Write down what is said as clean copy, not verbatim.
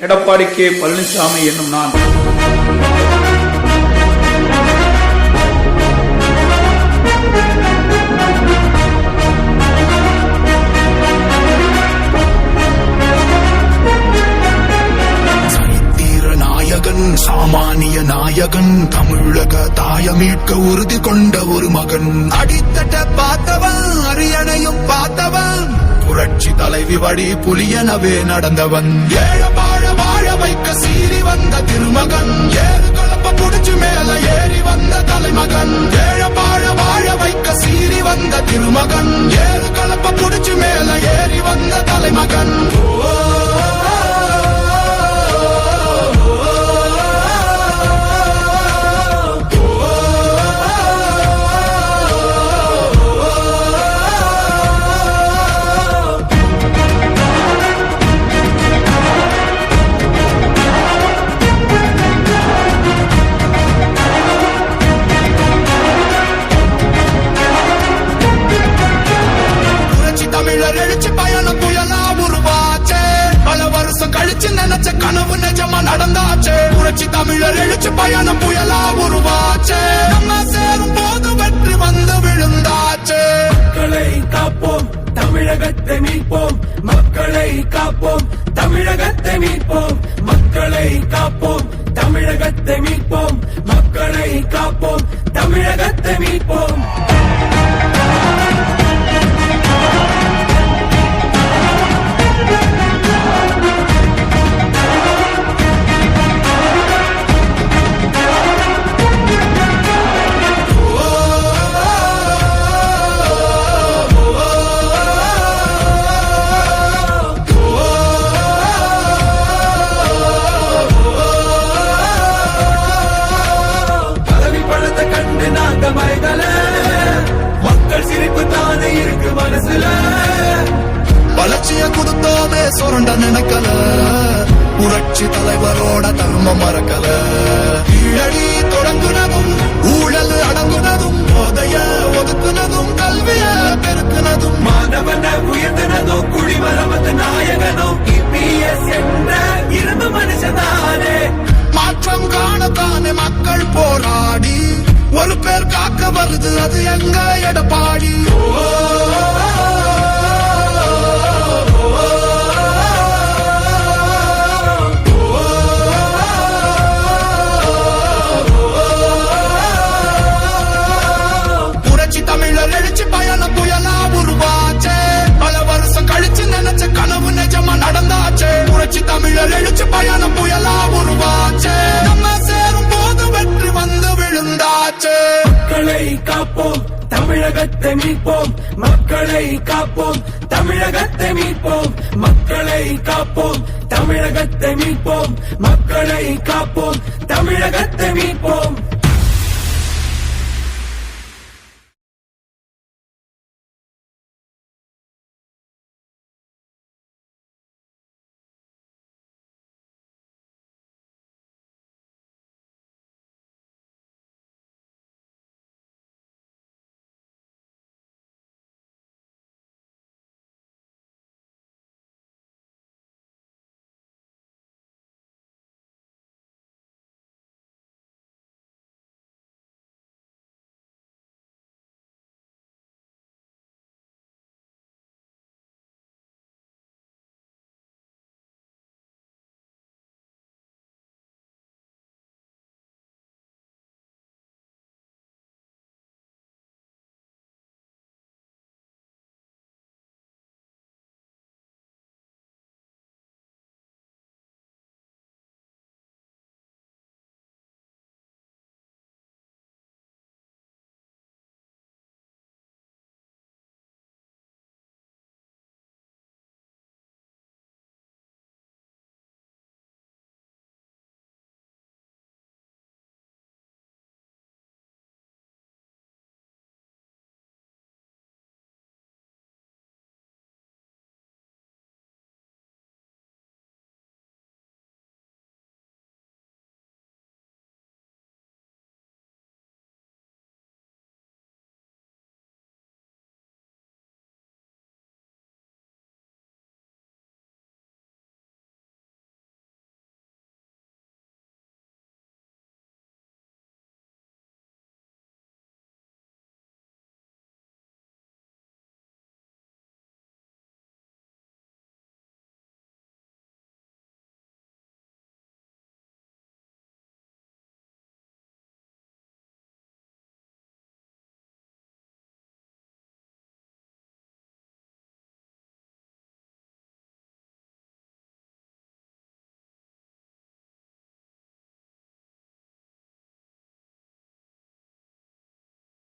Edappadi K Palaniswami என்னும் நான் சாமானிய நாயகன், தமிழக தாய மீட்க உறுதி கொண்ட ஒரு மகன். அடித்தட்ட பார்த்தவன், அரியணையும் பார்த்தவன், புரட்சி தலைவி வழி புலியனவே நடந்தவன். ஏழ வாழ வாழ வைக்க சீறி வந்த திருமகன், ஏறு கலப்ப புடிச்சு மேல ஏறி வந்த தலைமகன். ஏழ வாழ வாழ வைக்க சீறி வந்த திருமகன், ஏறு கலப்ப புடிச்சு மேல ஏறி வந்த தலைமகன். தமிழர் எழுச்சி பயணம் புயலா உருவாச்சே, பல வருஷம் கழிச்சு நினைச்ச கனவு நிஜமா நடந்தாச்சே. புரட்சி தமிழர் எழுச்சி பயணம் புயலா உருவாச்சே, நம்ம சேரும் போது வெற்றி வந்து விழுந்தாச்சே. மக்களை காப்போம், தமிழகத்தை மீட்போம். மக்களை காப்போம், தமிழகத்தை மீட்போம். மக்களை காப்போம், தமிழகத்தை மீட்போம். மக்களை காப்போம், தமிழகத்தை மீட்போம். மக்கள் சிரிப்பு தானே இருக்கு மனசுல, வளர்ச்சிய கொடுத்தோமே சுரண்ட நினைக்கல, புரட்சி தலைவரோட தர்மம் மறக்கல. கீழடி தொடங்குனதும் ஊழல் அடங்குனதும், போதைய ஒதுக்குனதும் கல்விய பெருக்குனதும், மாணவன உயர்த்தினதும் குடிமரமத்து நாயகனும் இபிஎஸ் என்ற இரும்பு மனுஷனானே. மாற்றம் காணத்தானே மக்கள் போராடி ஒரு பேர் காக்க வருது, அது எங்க எடப்பாடி. புரட்சி தமிழர் எழுச்சி பயணம் புயலா உருவாச்சே, பல வருஷம் கழிச்சு நினைச்ச கனவு நிஜமா நடந்தாச்சே. புரட்சி தமிழர் எழுச்சி பயணம் புயலா உருவாச்சே, நம்ம சேரும் போது வெற்றி வந்து விழுந்தாச்சே. மக்களை காப்போம், தமிழகத்தை மீட்போம். மக்களை காப்போம், தமிழகத்தை மீட்போம். மக்களை காப்போம், தமிழகத்தை மீட்போம். மக்களை காப்போம்.